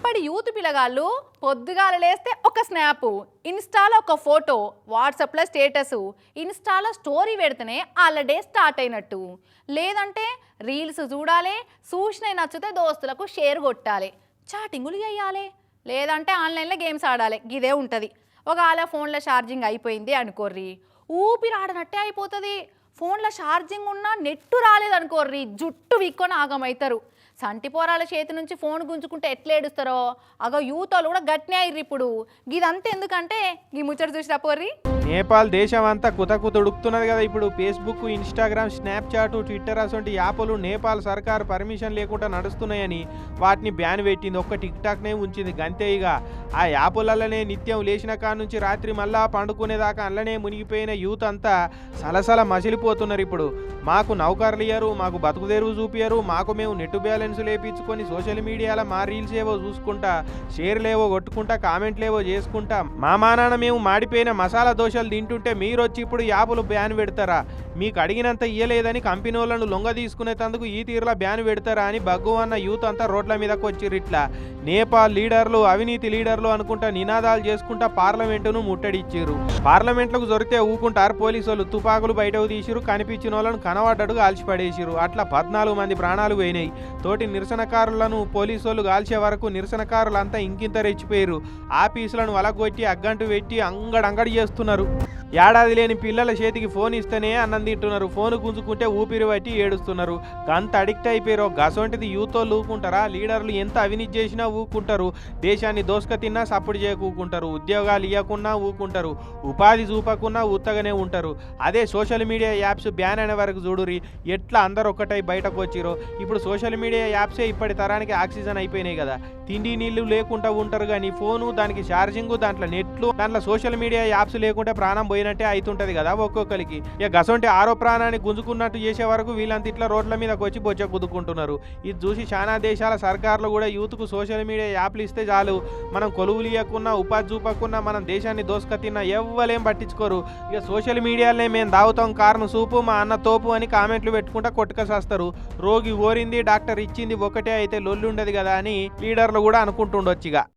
ఒకప్పటి యూత్ పిల్లగాళ్ళు పొద్దుగాల లేస్తే ఒక స్నాప్, ఇన్స్టాలో ఒక ఫోటో, వాట్సాప్లో స్టేటస్, ఇన్స్టాలో స్టోరీ పెడితేనే వాళ్ళ డే స్టార్ట్ అయినట్టు. లేదంటే రీల్స్ చూడాలి, చూసినవి నచ్చితే దోస్తులకు షేర్ కొట్టాలి, చాటింగులు చేయాలి, లేదంటే ఆన్లైన్లో గేమ్స్ ఆడాలి. ఇదే ఉంటుంది. ఒకవేళ ఫోన్లో ఛార్జింగ్ అయిపోయింది అనుకోర్రి, ఊపిరాడనట్టే అయిపోతుంది. ఫోన్లో ఛార్జింగ్ ఉన్నా నెట్టు రాలేదనుకోర్రి, జుట్టు విక్కొని ఆగమవుతారు. సంటి పోరాల చేతి నుంచి ఫోన్ గుంజుకుంటే ఎట్లా ఏడుస్తారో అగో యూత్ వాళ్ళు కూడా గట్నే అయ్యారు ఇప్పుడు. ఇదంతా ఎందుకంటే ఈ ముచ్చట చూసిరా పోర్రి. నేపాల్ దేశం అంతా కుతకుతుడుకుతున్నది కదా ఇప్పుడు. ఫేస్బుక్, ఇన్స్టాగ్రామ్, స్నాప్చాట్, ట్విట్టర్ అసొంటి యాప్లు నేపాల్ సర్కారు పర్మిషన్ లేకుండా నడుస్తున్నాయని వాటిని బ్యాన్ పెట్టింది. ఒక్క టిక్ టాక్నే ఉంచింది గంతే. ఇక ఆ యాపులలోనే నిత్యం లేచిన కాడ నుంచి రాత్రి మళ్ళా పండుకునేదాకా అందులోనే మునిగిపోయిన యూత్ అంతా సలసల మసిలిపోతున్నారు ఇప్పుడు. మాకు నౌకర్లు ఇయ్యరు, మాకు బతుకుదెరువు చూపియరు, మాకు మేము నెట్ బ్యాలెన్స్ లేపించుకొని సోషల్ మీడియాలో మా రీల్స్ ఏవో చూసుకుంటా, షేర్లేవో కొట్టుకుంటా, కామెంట్లేవో చేసుకుంటా, మా మానాన మేము మాడిపోయిన మసాలా దోశలు తింటుంటే మీరు వచ్చి ఇప్పుడు యాపులు బ్యాన్ పెడతారా? మీకు అడిగినంత ఇయ్యలేదని కంపెనీ వాళ్ళను లొంగ తీసుకునేందుకు ఈ తీరులా బ్యాన్ పెడతారా అని భగవన్న యూత్ అంతా రోడ్ల మీదకి వచ్చిర్రు. ఇట్లా నేపాల్ లీడర్లు, అవినీతి లీడర్లు అనుకుంటా నినాదాలు చేసుకుంటా పార్లమెంటును ముట్టడిచ్చిర్రు. పార్లమెంట్లకు దొరికితే ఊకుంటారు పోలీసు వాళ్ళు. తుపాకులు బయటకు తీసిరు, కనిపించిన వాళ్ళను కనబడ్డడు కాల్చిపడేసిరు. అట్లా 14 మంది ప్రాణాలు పోయినాయి. తోటి నిరసనకారులను పోలీసు వాళ్ళు కాల్చే వరకు నిరసనకారులంతా ఇంకింత రెచ్చిపోయారు. ఆఫీసులను వలగొట్టి అగ్గంటు పెట్టి అంగడంగడి చేస్తున్నారు. ఏడాది లేని పిల్లల చేతికి ఫోన్ ఇస్తేనే అన్నం తింటున్నారు. ఫోన్ గుంజుకుంటే ఊపిరి పట్టి ఏడుస్తున్నారు. గంత అడిక్ట్ అయిపోయారు. గసొంటిది యూత్తో ఊకుంటారా? లీడర్లు ఎంత అవినీతి చేసినా ఊకుంటారు. దేశాన్ని దోసుక తిన్నా సప్పుడు చేయకూకుంటారు. ఉద్యోగాలు ఇవ్వకున్నా ఊకుంటారు. ఉపాధి చూపకున్నా ఉత్తగానే ఉంటారు. అదే సోషల్ మీడియా యాప్స్ బ్యాన్ అయిన వరకు చూడురి ఎట్లా అందరు ఒక్కటై బయటకు వచ్చిరో. ఇప్పుడు సోషల్ మీడియా యాప్సే ఇప్పటి తరానికి ఆక్సిజన్ అయిపోయినాయి కదా. తిండి నీళ్లు లేకుండా ఉంటారు కానీ ఫోను, దానికి ఛార్జింగ్, దాంట్లో నెట్లు, దాంట్లో సోషల్ మీడియా యాప్స్ లేకుంటే ప్రాణం పోయినట్టే అవుతుంటది కదా ఒక్కొక్కరికి. ఇక గసొంటి ఆరో ప్రాణాన్ని గుంజుకున్నట్టు చేసే వరకు వీళ్ళంతా ఇట్లా రోడ్ల మీదకి వచ్చి బొచ్చ కుదుకుంటున్నారు. ఇది చూసి చాలా దేశాల సర్కార్లు కూడా యూత్కు సోషల్ మీడియా యాప్లు ఇస్తే చాలు, మనం కొలువులు ఇవ్వకున్నా, ఉపాధి చూపకున్నా, మనం దేశాన్ని దోసుక తిన్నా ఎవ్వలేం పట్టించుకోరు. ఇక సోషల్ మీడియాలోనే మేము దావుతాం, కారును సూపు, మా అన్న తోపు అని కామెంట్లు పెట్టుకుంటా కొట్టుకసేస్తారు. రోగి ఓరింది, డాక్టర్ ఇచ్చింది ఒకటే అయితే లొల్లి ఉండదు కదా అని లీడర్లు కూడా అనుకుంటుండొచ్చు. ఇక